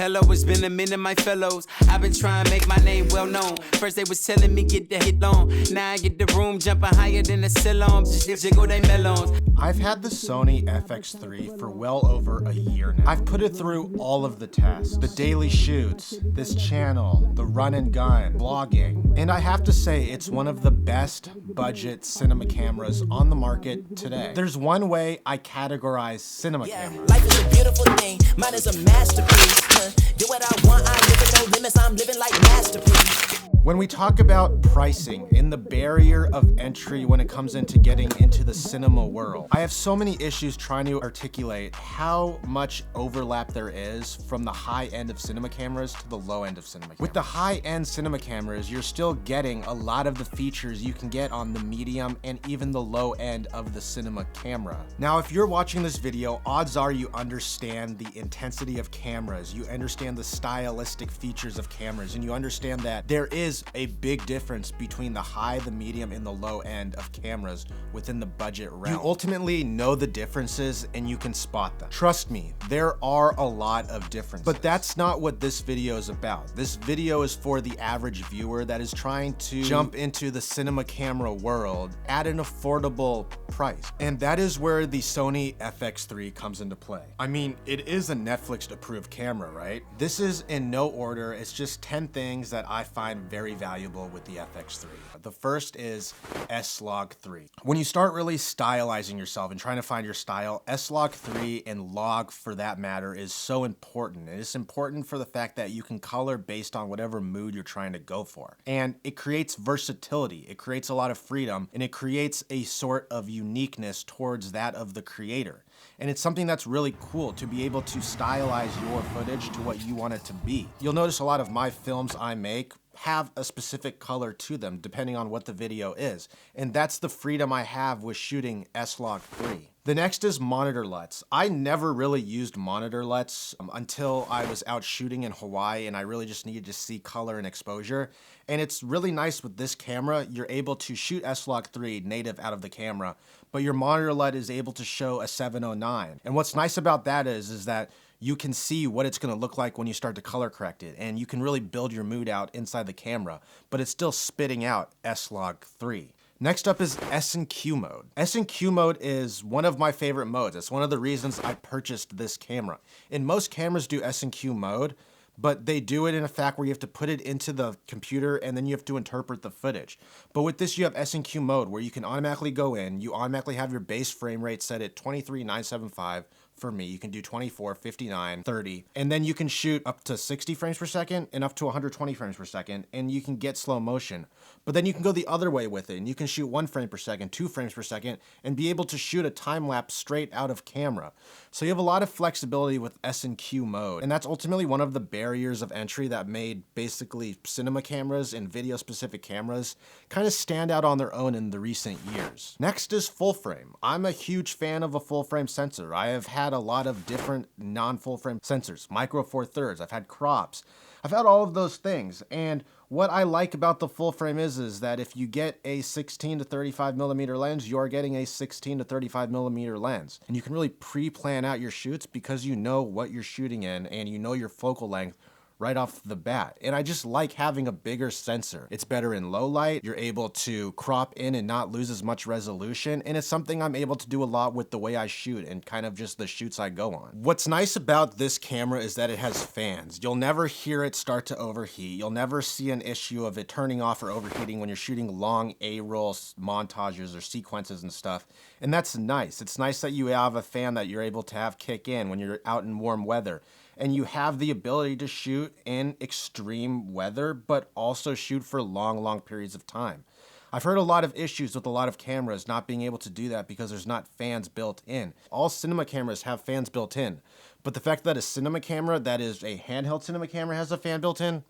hello, it's been a minute, my fellows. I've been trying to make my name well known. First they was telling me get the hit on. Now I get the room jumping higher than the ceiling. Jiggle they melons. I've had the Sony FX3 for well over a year now. I've put it through all of the tests, the daily shoots, this channel, the run and gun, vlogging, and I have to say it's one of the best budget cinema cameras on the market today. There's one way I categorize cinema cameras. Life is a beautiful thing, mine is a masterpiece. Do what I want, I live with no limits, I'm living like masterpiece. When we talk about pricing and the barrier of entry when it comes into getting into the cinema world, I have so many issues trying to articulate how much overlap there is from the high end of cinema cameras to the low end of cinema cameras. With the high end cinema cameras, you're still getting a lot of the features you can get on the medium and even the low end of the cinema camera. Now, if you're watching this video, odds are you understand the intensity of cameras, you understand the stylistic features of cameras, and you understand that there is a big difference between the high, the medium, and the low end of cameras within the budget realm. You ultimately know the differences and you can spot them. Trust me, there are a lot of differences. But that's not what this video is about. This video is for the average viewer that is trying to jump into the cinema camera world at an affordable price. And that is where the Sony FX3 comes into play. I mean, it is a Netflix approved camera, right? This is in no order. It's just 10 things that I find very valuable with the FX3. The first is S-Log3. When you start really stylizing yourself and trying to find your style, S-Log3 and log for that matter is so important. It is important for the fact that you can color based on whatever mood you're trying to go for. And it creates versatility, it creates a lot of freedom, and it creates a sort of uniqueness towards that of the creator. And it's something that's really cool to be able to stylize your footage to what you want it to be. You'll notice a lot of my films I make have a specific color to them depending on what the video is. And that's the freedom I have with shooting S-Log3. The next is monitor LUTs. I never really used monitor LUTs until I was out shooting in Hawaii and I really just needed to see color and exposure. And it's really nice with this camera, you're able to shoot S-Log3 native out of the camera, but your monitor LUT is able to show a 709. And what's nice about that is that you can see what it's gonna look like when you start to color correct it, and you can really build your mood out inside the camera, but it's still spitting out S-Log3. Next up is S&Q mode. S&Q mode is one of my favorite modes. It's one of the reasons I purchased this camera. And most cameras do S&Q mode, but they do it in a fact where you have to put it into the computer and then you have to interpret the footage. But with this, you have S&Q mode where you can automatically go in, you automatically have your base frame rate set at 23,975. For me, you can do 24, 59, 30, and then you can shoot up to 60 frames per second and up to 120 frames per second, and you can get slow motion. But then you can go the other way with it, and you can shoot 1 frame per second, 2 frames per second, and be able to shoot a time lapse straight out of camera. So you have a lot of flexibility with S&Q mode, and that's ultimately one of the barriers of entry that made basically cinema cameras and video specific cameras kind of stand out on their own in the recent years. Next is full frame. I'm a huge fan of a full frame sensor. I have had a lot of different non-full frame sensors, micro four thirds, I've had crops, I've had all of those things. And what I like about the full frame is that if you get a 16 to 35 millimeter lens, you're getting a 16 to 35 millimeter lens. And you can really pre-plan out your shoots because you know what you're shooting in and you know your focal length right off the bat. And I just like having a bigger sensor. It's better in low light. You're able to crop in and not lose as much resolution. And it's something I'm able to do a lot with the way I shoot and kind of just the shoots I go on. What's nice about this camera is that it has fans. You'll never hear it start to overheat. You'll never see an issue of it turning off or overheating when you're shooting long A-roll montages or sequences and stuff. And that's nice. It's nice that you have a fan that you're able to have kick in when you're out in warm weather. And you have the ability to shoot in extreme weather, but also shoot for long periods of time. I've heard a lot of issues with a lot of cameras not being able to do that because there's not fans built in. All cinema cameras have fans built in, but the fact that a cinema camera that is a handheld cinema camera has a fan built in,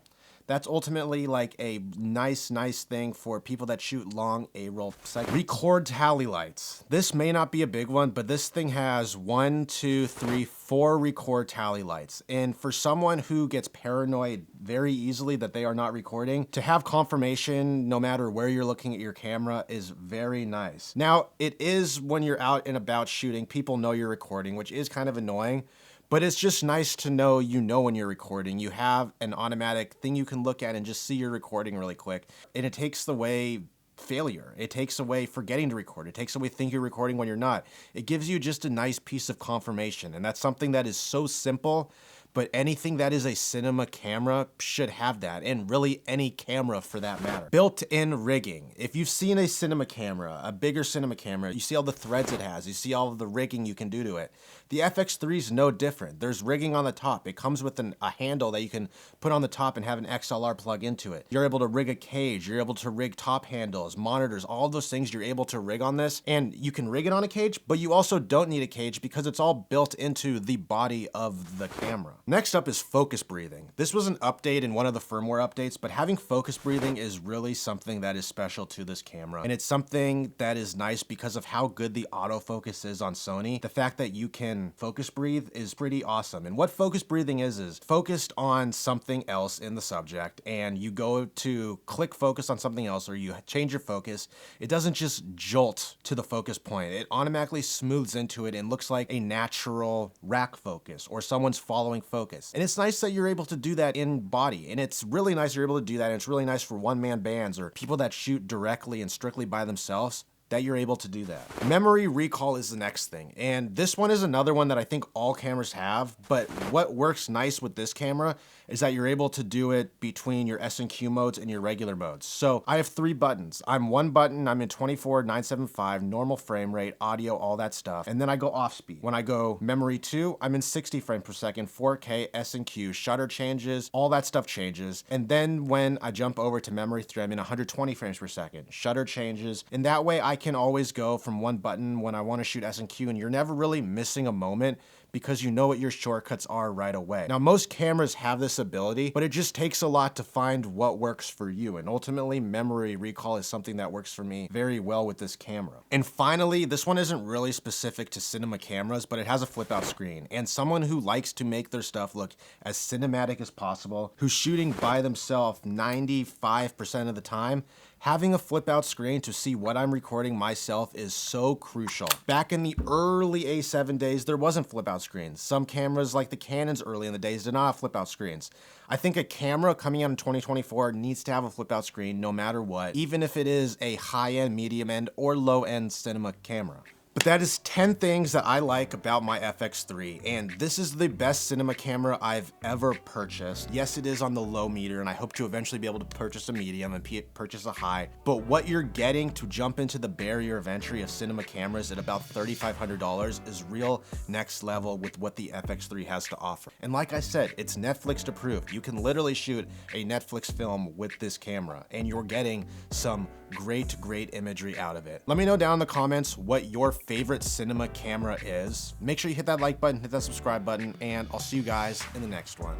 that's ultimately like a nice thing for people that shoot long A-roll segments. Record tally lights. This may not be a big one, but this thing has 1, 2, 3, 4 record tally lights. And for someone who gets paranoid very easily that they are not recording, to have confirmation no matter where you're looking at your camera is very nice. Now, it is when you're out and about shooting, people know you're recording, which is kind of annoying. But it's just nice to know when you're recording. You have an automatic thing you can look at and just see you're recording really quick. And it takes away failure. It takes away forgetting to record. It takes away thinking you're recording when you're not. It gives you just a nice piece of confirmation. And that's something that is so simple, but anything that is a cinema camera should have that, and really any camera for that matter. Built-in rigging. If you've seen a cinema camera, a bigger cinema camera, you see all the threads it has, you see all of the rigging you can do to it. The FX3 is no different. There's rigging on the top. It comes with a handle that you can put on the top and have an XLR plug into it. You're able to rig a cage, you're able to rig top handles, monitors, all those things you're able to rig on this, and you can rig it on a cage, but you also don't need a cage because it's all built into the body of the camera. Next up is focus breathing. This was an update in one of the firmware updates, but having focus breathing is really something that is special to this camera. And it's something that is nice because of how good the autofocus is on Sony. The fact that you can focus breathe is pretty awesome. And what focus breathing is focused on something else in the subject, and you go to click focus on something else, or you change your focus. It doesn't just jolt to the focus point. It automatically smooths into it and looks like a natural rack focus or someone's following focus. And it's nice that you're able to do that in body. And it's really nice you're able to do that. And it's really nice for one-man bands or people that shoot directly and strictly by themselves that you're able to do that. Memory recall is the next thing. And this one is another one that I think all cameras have, but what works nice with this camera is that you're able to do it between your S&Q modes and your regular modes. So I have 3 buttons. I'm one button, I'm in 24:975, normal frame rate, audio, all that stuff. And then I go off speed. When I go memory 2, I'm in 60 frames per second, 4K, S&Q, shutter changes, all that stuff changes. And then when I jump over to memory 3, I'm in 120 frames per second, shutter changes. And that way I can always go from one button when I want to shoot S&Q, and you're never really missing a moment because you know what your shortcuts are right away. Now, most cameras have this ability, but it just takes a lot to find what works for you. And ultimately, memory recall is something that works for me very well with this camera. And finally, this one isn't really specific to cinema cameras, but it has a flip out screen. And someone who likes to make their stuff look as cinematic as possible, who's shooting by themselves 95% of the time, having a flip out screen to see what I'm recording myself is so crucial. Back in the early A7 days, there wasn't flip out screens. Some cameras like the Canons early in the days did not have flip out screens. I think a camera coming out in 2024 needs to have a flip out screen no matter what, even if it is a high-end, medium-end, or low-end cinema camera. But that is 10 things that I like about my FX3, and this is the best cinema camera I've ever purchased. Yes, it is on the low meter, and I hope to eventually be able to purchase a medium and purchase a high, but what you're getting to jump into the barrier of entry of cinema cameras at about $3,500 is real next level with what the FX3 has to offer. And like I said, it's Netflix approved. You can literally shoot a Netflix film with this camera, and you're getting some great imagery out of it. Let me know down in the comments what your favorite cinema camera is. Make sure you hit that like button, hit that subscribe button, and I'll see you guys in the next one.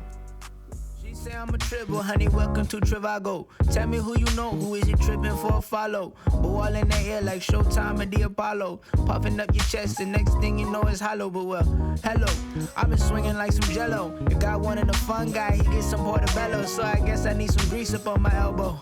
She say I'm a triple, honey, welcome to Trivago. Tell me who you know, who is you tripping for a follow? Ball in the air like Showtime at the Apollo. Puffing up your chest, the next thing you know is hollow. But well, hello, I've been swinging like some jello. The guy wanted a fun guy, he gets some portobello. So I guess I need some grease up on my elbow.